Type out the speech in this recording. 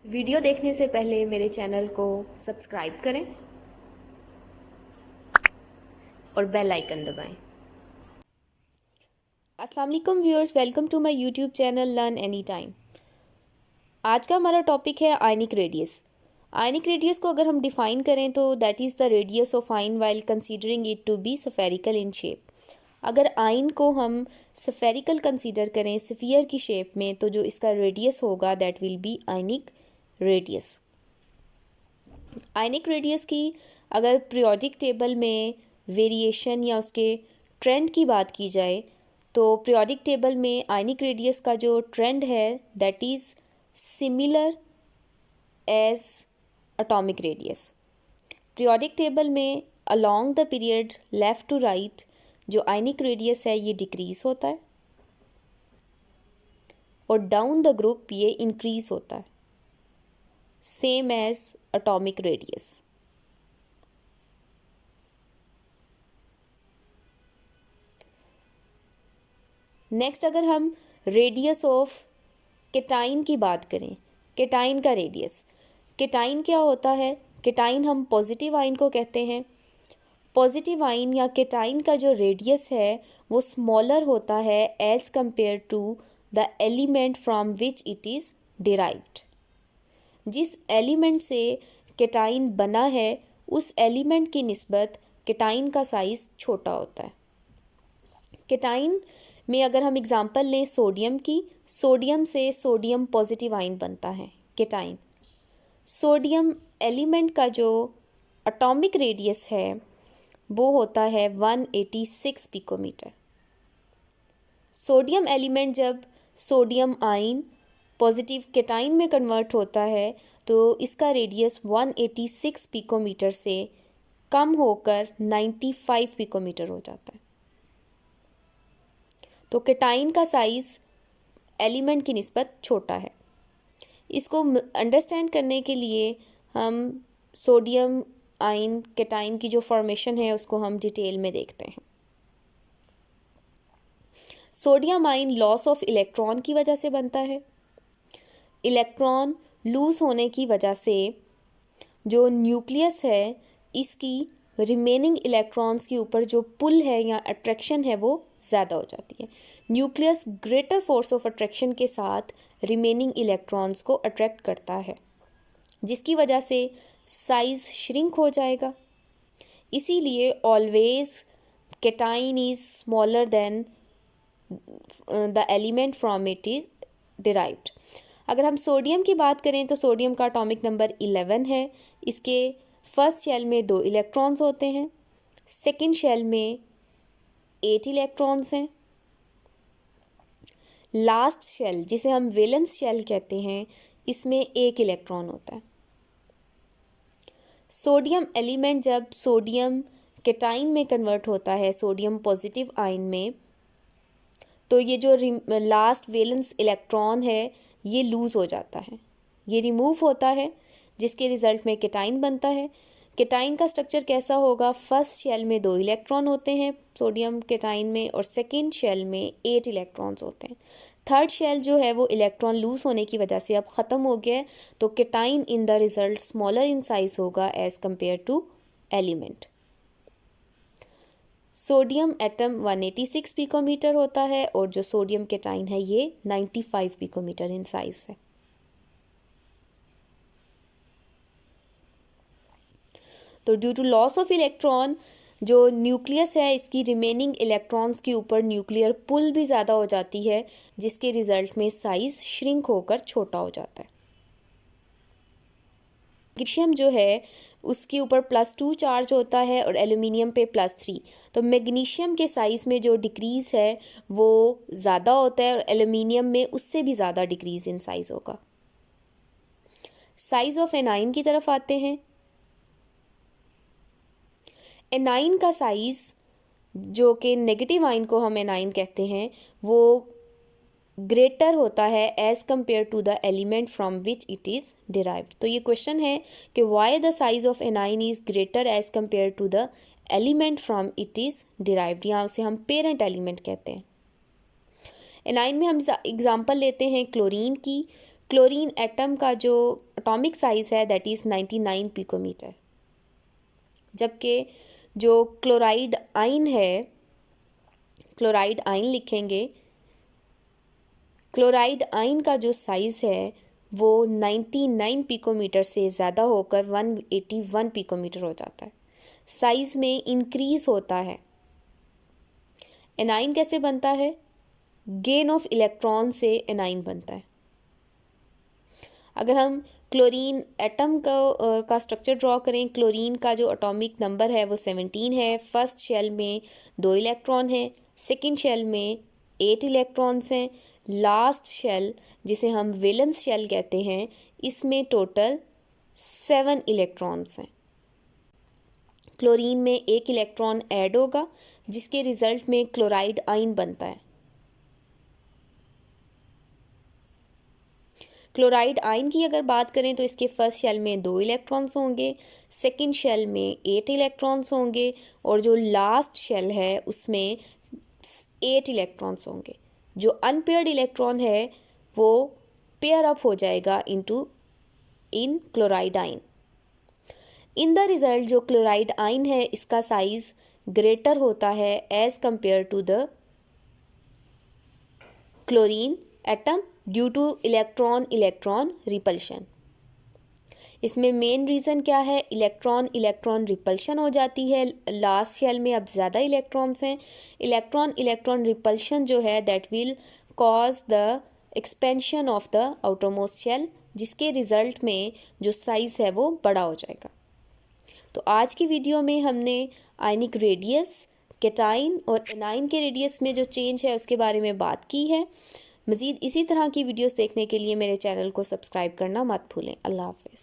Video देखने से पहले मेरे चैनल को सब्सक्राइब करें और बेल आइकन दबाएं। अस्सलाम वालेकुम viewers, welcome to my YouTube channel Learn Any Time. आज का हमारा टॉपिक है आयनिक रेडियस। आयनिक रेडियस को अगर हम डिफाइन करें तो that is the radius of ion while considering it to be spherical in shape. अगर आयन को हम स्फेरिकल कंसीडर करें, स्फीयर की शेप में, तो जो इसका रेडियस होगा that will be ionic radius. Ionic radius की अगर पीरियोडिक टेबल में वेरिएशन या उसके ट्रेंड की बात की जाए तो पीरियोडिक टेबल में आयनिक रेडियस का जो ट्रेंड है that is similar as atomic radius. Periodic table में along the period left to right जो आयनिक रेडियस है ये डिक्रीज होता है और डाउन द ग्रुप ये इंक्रीज होता है, same as atomic radius. Next अगर हम रेडियस ऑफ केटाइन की बात करें, केटाइन का रेडियस, केटाइन क्या होता है? केटाइन हम पॉजिटिव आयन को कहते हैं। पॉजिटिव आयन या केटाइन का जो रेडियस है वो स्मॉलर होता है as compare to the element from which it is derived. जिस एलिमेंट से केटाइन बना है उस एलिमेंट की निस्बत केटाइन का साइज़ छोटा होता है। केटाइन में अगर हम एग्जांपल लें सोडियम की, सोडियम से सोडियम पॉजिटिव आयन बनता है केटाइन। सोडियम एलिमेंट का जो एटॉमिक रेडियस है वो होता है 186 पिकोमीटर। सोडियम एलिमेंट जब सोडियम आयन पॉजिटिव केटाइन में कन्वर्ट होता है तो इसका रेडियस 186 पिकोमीटर से कम होकर 95 पिकोमीटर हो जाता है। तो केटाइन का साइज़ एलिमेंट की निस्बत छोटा है। इसको अंडरस्टैंड करने के लिए हम सोडियम आयन केटाइन की जो फॉर्मेशन है उसको हम डिटेल में देखते हैं। Sodium iron loss of electron की वजह से बनता है। इलेक्ट्रॉन लूज होने की वजह से जो न्यूक्लियस है इसकी रिमेनिंग इलेक्ट्रॉन्स के ऊपर जो पुल है या अट्रैक्शन है वो ज़्यादा हो जाती है। Nucleus greater force of attraction के साथ रिमेनिंग इलेक्ट्रॉन्स को अट्रैक्ट करता है जिसकी वजह से साइज़ श्रिंक हो जाएगा। इसीलिए always cation is smaller than the element from it is derived. अगर हम सोडियम की बात करें तो सोडियम का एटॉमिक नंबर 11 है। इसके फर्स्ट शेल में 2 इलेक्ट्रॉन्स होते हैं, सेकंड शेल में 8 इलेक्ट्रॉन्स हैं। लास्ट शेल जिसे हम वैलेंस शेल कहते हैं इसमें 1 इलेक्ट्रॉन होता है। सोडियम एलिमेंट जब सोडियम केटाइन में कन्वर्ट होता है सोडियम पॉजिटिव आयन में तो ये जो लास्ट वैलेंस इलेक्ट्रॉन है ये लूज़ हो जाता है, ये रिमूव होता है जिसके रिज़ल्ट में केटाइन बनता है। केटाइन का स्ट्रक्चर कैसा होगा? फर्स्ट शेल में 2 इलेक्ट्रॉन होते हैं सोडियम केटाइन में और सेकेंड शेल में 8 इलेक्ट्रॉन्स होते हैं। थर्ड शेल जो है वो इलेक्ट्रॉन लूज़ होने की वजह से अब ख़त्म हो गया है तो cation in the result smaller in size होगा as compare to element. Sodium atom 186 picometer होता है और जो सोडियम केटाइन है ये 95 पिकोमीटर इन साइज़ है। तो due to loss of electron जो न्यूक्लियस है इसकी रिमेनिंग इलेक्ट्रॉन्स के ऊपर न्यूक्लियर पुल भी ज़्यादा हो जाती है जिसके रिज़ल्ट में साइज़ श्रिंक होकर छोटा हो जाता है। मैग्नीशियम जो है उसके ऊपर +2 चार्ज होता है और एल्यूमिनियम पे +3। तो मैग्नीशियम के साइज़ में जो डिक्रीज़ है वो ज़्यादा होता है और एल्यूमिनियम में उससे भी ज़्यादा डिक्रीज़ इन साइज़ होगा। साइज़ ऑफ एनाइन की तरफ आते हैं। एनाइन का साइज़ जो कि नेगेटिव आयन को हम एनाइन कहते हैं वो ग्रेटर होता है as compare to the element from which it is derived. तो ये क्वेश्चन है कि why the size of anion is greater as compare to the element from it is derived, यहाँ उसे हम पेरेंट एलिमेंट कहते हैं। एनाइन में हम एग्जांपल लेते हैं क्लोरीन की। क्लोरीन एटम का जो एटॉमिक साइज़ है दैट इज़ 99 पिकोमीटर, जबकि जो क्लोराइड आयन है, क्लोराइड आयन लिखेंगे, क्लोराइड आयन का जो साइज़ है वो 99 पिकोमीटर से ज़्यादा होकर 181 पिकोमीटर हो जाता है, साइज़ में इंक्रीज़ होता है। एनाइन कैसे बनता है? गेन ऑफ इलेक्ट्रॉन से एनाइन बनता है। अगर हम क्लोरीन एटम का स्ट्रक्चर ड्रॉ करें, क्लोरीन का जो एटॉमिक नंबर है वो 17 है। फर्स्ट शेल में 2 इलेक्ट्रॉन हैं, सेकंड शेल में 8 इलेक्ट्रॉन्स हैं, लास्ट शेल जिसे हम वैलेंस शेल कहते हैं इसमें टोटल 7 इलेक्ट्रॉन्स हैं। क्लोरीन में 1 इलेक्ट्रॉन ऐड होगा जिसके रिजल्ट में क्लोराइड आयन बनता है। क्लोराइड आयन की अगर बात करें तो इसके फर्स्ट शेल में 2 इलेक्ट्रॉन्स होंगे, सेकंड शेल में 8 इलेक्ट्रॉन्स होंगे और जो लास्ट शेल है उसमें 8 इलेक्ट्रॉन्स होंगे। जो अनपेयर्ड इलेक्ट्रॉन है वो पेयर अप हो जाएगा in chloride ion. In the result जो क्लोराइड आयन है इसका साइज ग्रेटर होता है as compare to the chlorine atom due to electron repulsion. इसमें मेन रीज़न क्या है? इलेक्ट्रॉन रिपल्शन हो जाती है। लास्ट शेल में अब ज़्यादा इलेक्ट्रॉन्स हैं। इलेक्ट्रॉन रिपल्शन जो है that will cause the expansion of the outermost shell, जिसके रिज़ल्ट में जो साइज़ है वो बड़ा हो जाएगा। तो आज की वीडियो में हमने आयनिक रेडियस, कैटाइन और एनाइन के रेडियस में जो चेंज है उसके बारे में बात की है। मज़ीद इसी तरह की वीडियोस देखने के लिए मेरे चैनल को सब्सक्राइब करना मत भूलें। अल्लाह हाफ़िज़।